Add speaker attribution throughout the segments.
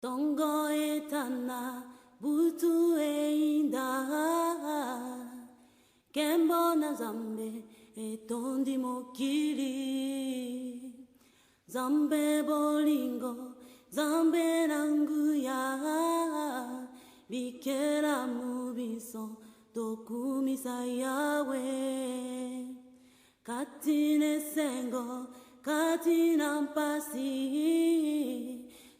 Speaker 1: Tongo etana butu einda Kembo na zambe etondi mokili Zambe bolingo zambe nanguya Bikera mubiso tokumisa yawe Katine sengo katina mpasi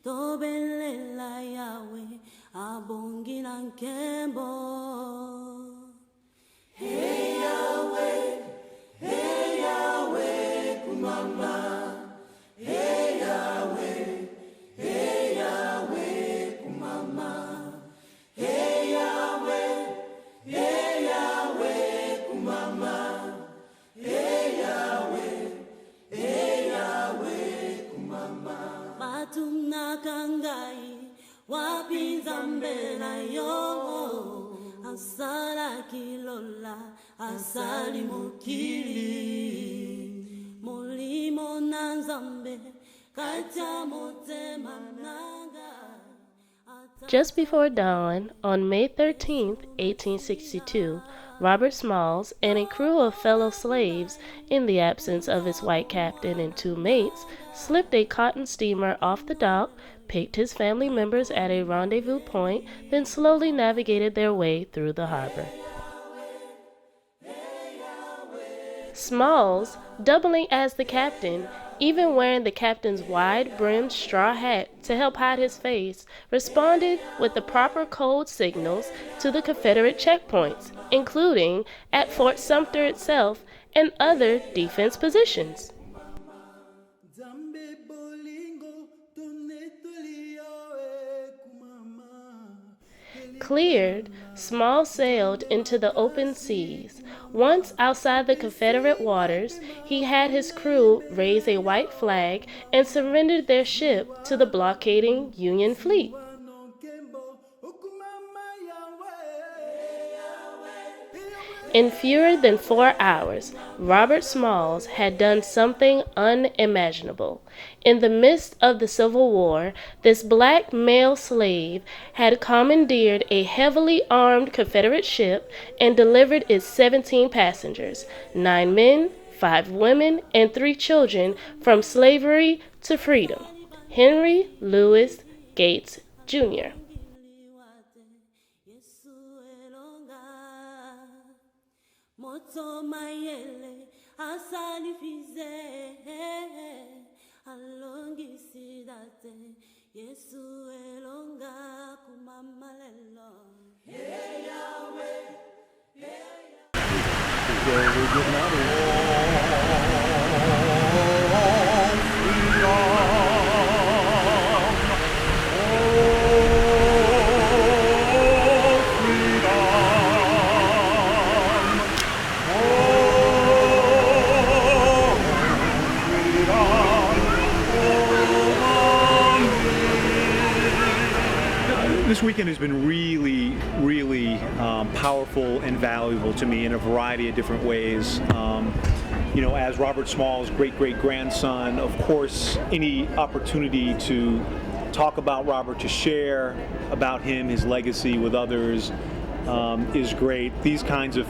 Speaker 1: Tobelela Yahweh, abongi na nkembo. Hey Yahweh, kumama. Hey Yahweh, kumama. Hey Yahweh, kumama. Hey Yahweh, kumama. Batuna kangai wapinza mbela yo asala kilola asali mokili molimo na nzambe katia motema nanga.
Speaker 2: Just before dawn, on May 13, 1862, Robert Smalls and a crew of fellow slaves, in the absence of his white captain and two mates, slipped a cotton steamer off the dock, picked his family members at a rendezvous point, then slowly navigated their way through the harbor. Smalls, doubling as the captain, even wearing the captain's wide-brimmed straw hat to help hide his face, responded with the proper code signals to the Confederate checkpoints, including at Fort Sumter itself and other defense positions. Cleared, Smalls sailed into the open seas. Once outside the Confederate waters, he had his crew raise a white flag and surrendered their ship to the blockading Union fleet. In fewer than 4 hours, Robert Smalls had done something unimaginable. In the midst of the Civil War, this black male slave had commandeered a heavily armed Confederate ship and delivered its 17 passengers, 9 men, 5 women, and 3 children, from slavery to freedom. Henry Louis Gates, Jr.
Speaker 1: Moto mayele asali fize alongi sidate Yesu elonga kumama lelo. Hey Yahweh,
Speaker 3: This weekend has been really powerful and valuable to me in a variety of different ways. As Robert Smalls' great-great-grandson, of course, any opportunity to talk about Robert, to share about him, his legacy with others, is great. These kinds of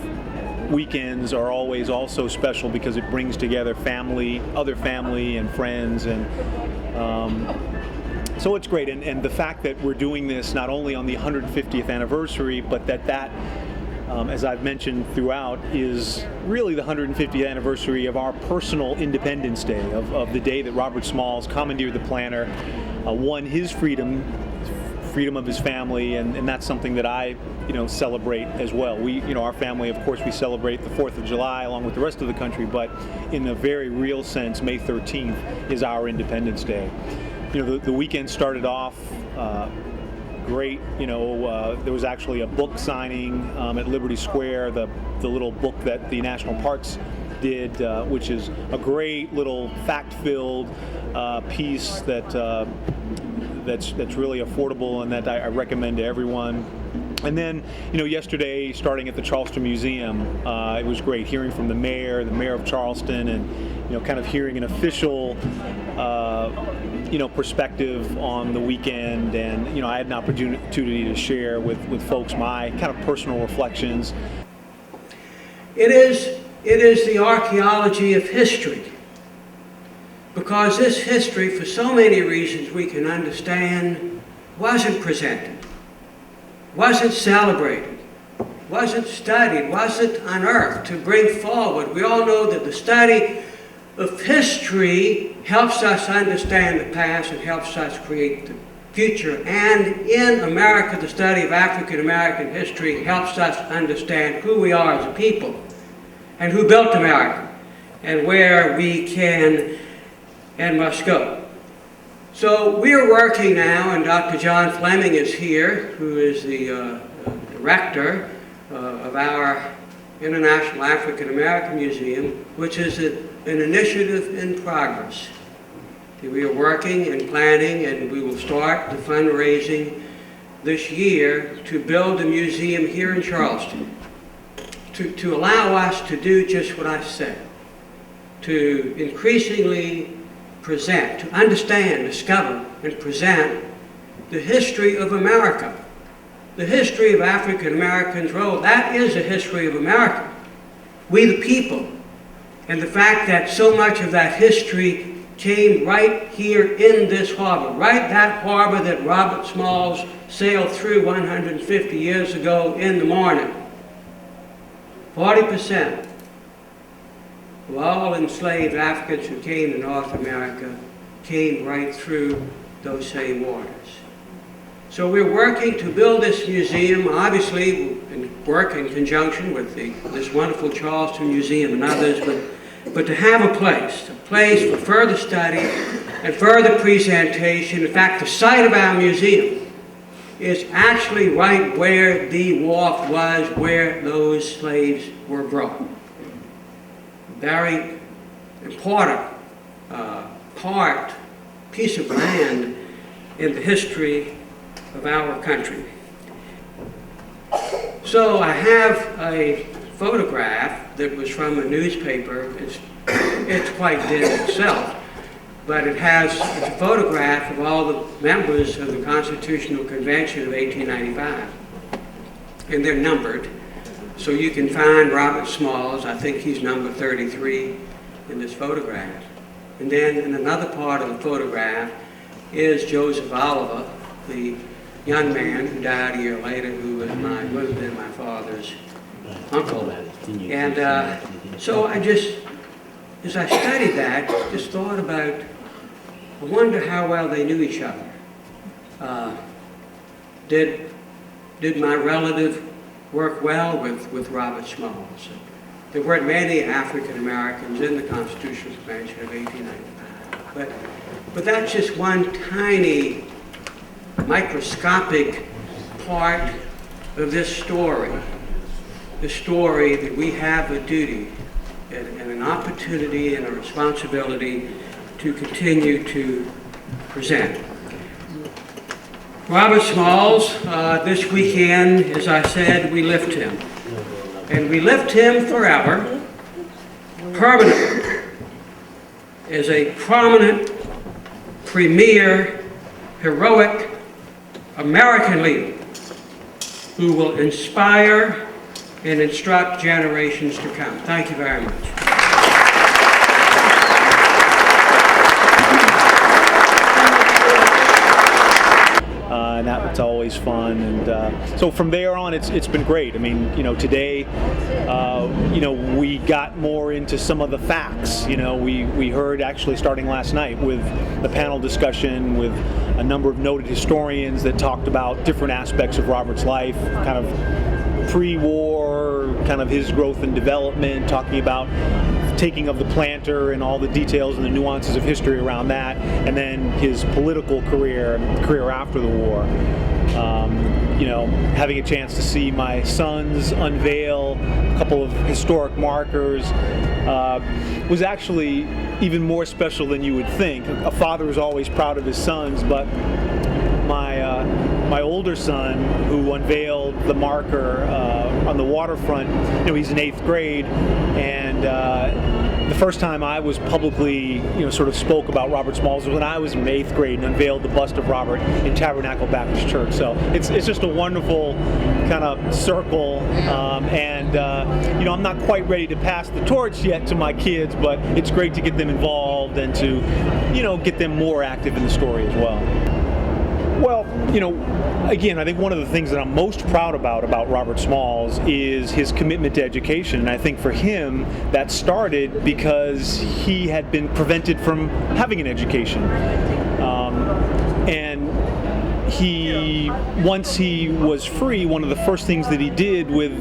Speaker 3: weekends are always also special because it brings together family, other family and friends, and so it's great, and the fact that we're doing this not only on the 150th anniversary, but that as I've mentioned throughout, is really the 150th anniversary of our personal Independence Day, of the day that Robert Smalls commandeered the planner, won his freedom of his family, and that's something that I celebrate as well. We, our family, of course, we celebrate the 4th of July along with the rest of the country, but in a very real sense, May 13th is our Independence Day. The weekend started off great. There was actually a book signing at Liberty Square, the little book that the National Parks did, which is a great little fact-filled piece that's really affordable and that I recommend to everyone. And then, yesterday, starting at the Charleston Museum, it was great hearing from the mayor of Charleston, and kind of hearing an official, perspective on the weekend. And I had an opportunity to share with folks my kind of personal reflections.
Speaker 4: It is the archaeology of history, because this history, for so many reasons we can understand, wasn't presented, wasn't celebrated, wasn't studied, wasn't unearthed to bring forward. We all know that the study of history helps us understand the past and helps us create the future. And in America, the study of African American history helps us understand who we are as a people and who built America and where we can and must go. So we're working now, and Dr. John Fleming is here, who is the director of our International African American Museum, which is an initiative in progress. We are working and planning, and we will start the fundraising this year to build a museum here in Charleston, to allow us to do just what I said, to increasingly present, to understand, discover, and present the history of America, the history of African Americans' role. That is a history of America, we the people, and the fact that so much of that history came right here in this harbor, right that harbor that Robert Smalls sailed through 150 years ago in the morning. 40% of all enslaved Africans who came to North America came right through those same waters. So we're working to build this museum, obviously, and work in conjunction with this wonderful Charleston Museum and others, but to have a place for further study and further presentation. In fact, the site of our museum is actually right where the wharf was, where those slaves were brought. Very important piece of land in the history of our country. So I have a photograph that was from a newspaper. It's quite dead itself, but it's a photograph of all the members of the Constitutional Convention of 1895, and they're numbered. So you can find Robert Smalls, I think he's number 33 in this photograph. And then in another part of the photograph is Joseph Oliver, the young man who died a year later, who would have been my father's uncle. And so as I studied that, just thought about, I wonder how well they knew each other. Did my relative work well with Robert Smalls? There weren't many African Americans in the Constitutional Convention of 1895. But that's just one tiny, microscopic part of this story. The story that we have a duty and an opportunity and a responsibility to continue to present. Robert Smalls, this weekend, as I said, we lift him. And we lift him forever, permanently, as a prominent, premier, heroic American leader who will inspire and instruct generations to come. Thank you very much.
Speaker 3: And that's always fun. And so from there on, it's been great. I mean, today, we got more into some of the facts. We heard, actually starting last night, with the panel discussion with a number of noted historians that talked about different aspects of Robert's life, kind of pre-war, kind of his growth and development, talking about taking of the planter and all the details and the nuances of history around that, and then his political career after the war. Having a chance to see my sons unveil a couple of historic markers was actually even more special than you would think. A father is always proud of his sons, but my older son who unveiled the marker on the waterfront. He's in 8th grade, and the first time I was publicly, sort of spoke about Robert Smalls was when I was in 8th grade and unveiled the bust of Robert in Tabernacle Baptist Church. So it's just a wonderful kind of circle, and I'm not quite ready to pass the torch yet to my kids, but it's great to get them involved and to, get them more active in the story as well. Well, again, I think one of the things that I'm most proud about Robert Smalls is his commitment to education. And I think for him, that started because he had been prevented from having an education. And once he was free, one of the first things that he did with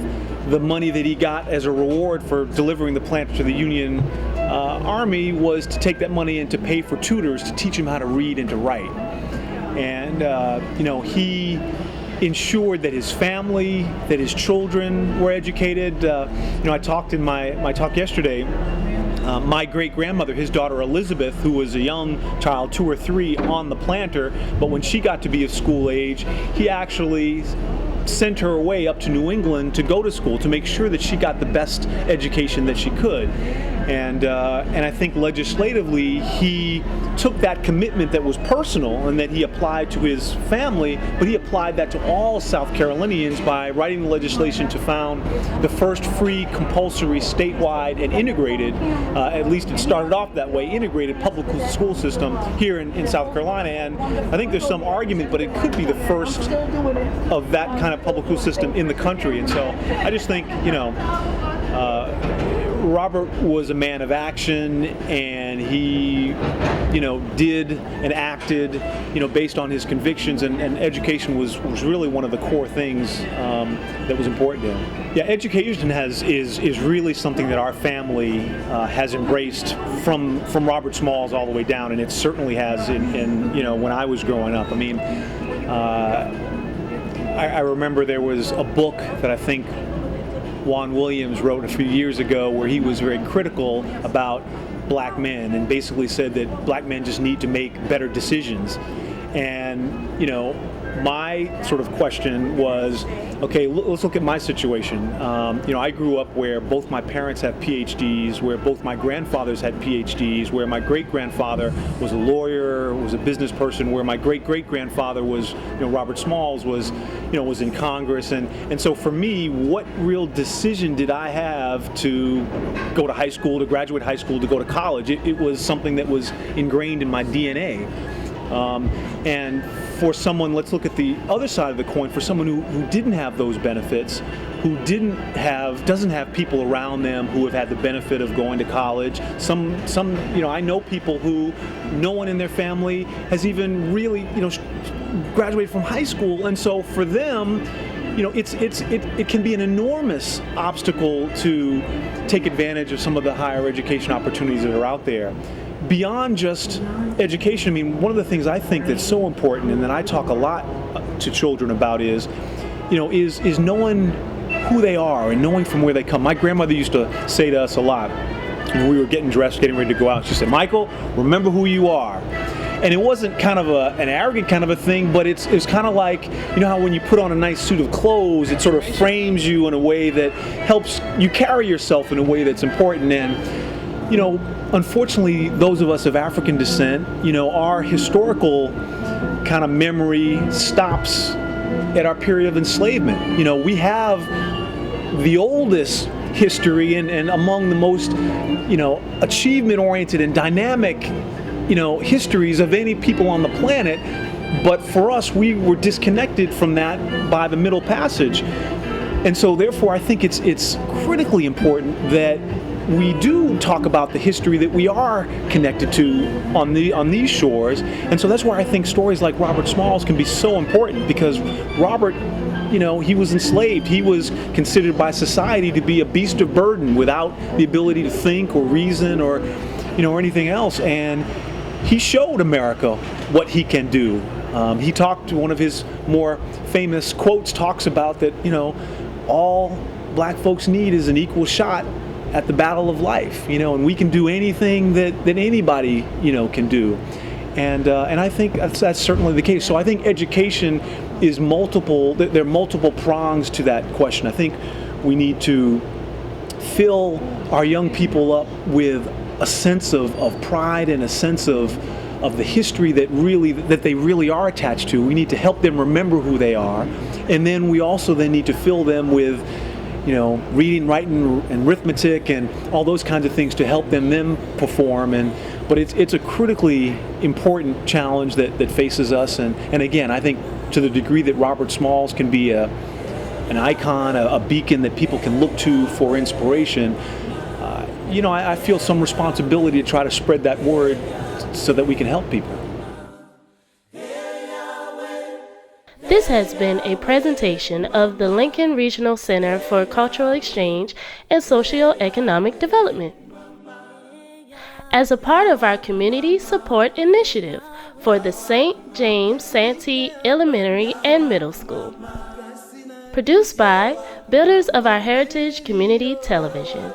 Speaker 3: the money that he got as a reward for delivering the planter to the Union Army was to take that money and to pay for tutors to teach him how to read and to write. And, he ensured that his family, that his children were educated. I talked in my talk yesterday, my great-grandmother, his daughter Elizabeth, who was a young child, 2 or 3, on the planter, but when she got to be of school age, he actually sent her away up to New England to go to school to make sure that she got the best education that she could. And I think legislatively he took that commitment that was personal and that he applied to his family, but he applied that to all South Carolinians by writing the legislation to found the first free, compulsory, statewide, and integrated, at least it started off that way, integrated public school system here in South Carolina. And I think there's some argument, but it could be the first of that kind of public school system in the country. And so I just think, Robert was a man of action, and he, did and acted, based on his convictions, and education was really one of the core things that was important to him. Yeah, education is really something that our family has embraced from Robert Smalls all the way down, and it certainly has in when I was growing up. I mean, I remember there was a book that I think Juan Williams wrote a few years ago where he was very critical about black men and basically said that black men just need to make better decisions. And, my sort of question was, okay, let's look at my situation. I grew up where both my parents have PhDs, where both my grandfathers had PhDs, where my great-grandfather was a lawyer, was a business person, where my great-great-grandfather was, Robert Smalls was in Congress. And so for me, what real decision did I have to go to high school, to graduate high school, to go to college? It was something that was ingrained in my DNA. And for someone, let's look at the other side of the coin, for someone who didn't have those benefits, who doesn't have people around them who have had the benefit of going to college. Some I know people who no one in their family has even really, graduated from high school, and so for them, it can be an enormous obstacle to take advantage of some of the higher education opportunities that are out there. Beyond just education, I mean, one of the things I think that's so important and that I talk a lot to children about is knowing who they are and knowing from where they come. My grandmother used to say to us a lot when we were getting dressed, getting ready to go out. She said, "Michael, remember who you are." And it wasn't kind of an arrogant kind of a thing, but it's kind of like, how when you put on a nice suit of clothes, it sort of frames you in a way that helps you carry yourself in a way that's important. And unfortunately, those of us of African descent, our historical kind of memory stops at our period of enslavement. We have the oldest history and among the most, achievement-oriented and dynamic, histories of any people on the planet. But for us, we were disconnected from that by the Middle Passage. And so therefore, I think it's critically important that we do talk about the history that we are connected to on these shores. And so that's why I think stories like Robert Smalls can be so important, because Robert, he was enslaved. He was considered by society to be a beast of burden without the ability to think or reason or anything else. And he showed America what he can do. He talked, one of his more famous quotes talks about that, all black folks need is an equal shot at the battle of life, and we can do anything that anybody, can do. And I think that's certainly the case. So I think education is multiple. There are multiple prongs to that question. I think we need to fill our young people up with a sense of pride and a sense of the history that they really are attached to. We need to help them remember who they are, and then we also need to fill them with, reading, writing, and arithmetic, and all those kinds of things to help them perform. But it's a critically important challenge that faces us. And again, I think to the degree that Robert Smalls can be an icon, a beacon that people can look to for inspiration, I feel some responsibility to try to spread that word so that we can help people.
Speaker 2: This has been a presentation of the Lincoln Regional Center for Cultural Exchange and Socioeconomic Development, as a part of our community support initiative for the St. James Santee Elementary and Middle School. Produced by Builders of Our Heritage Community Television.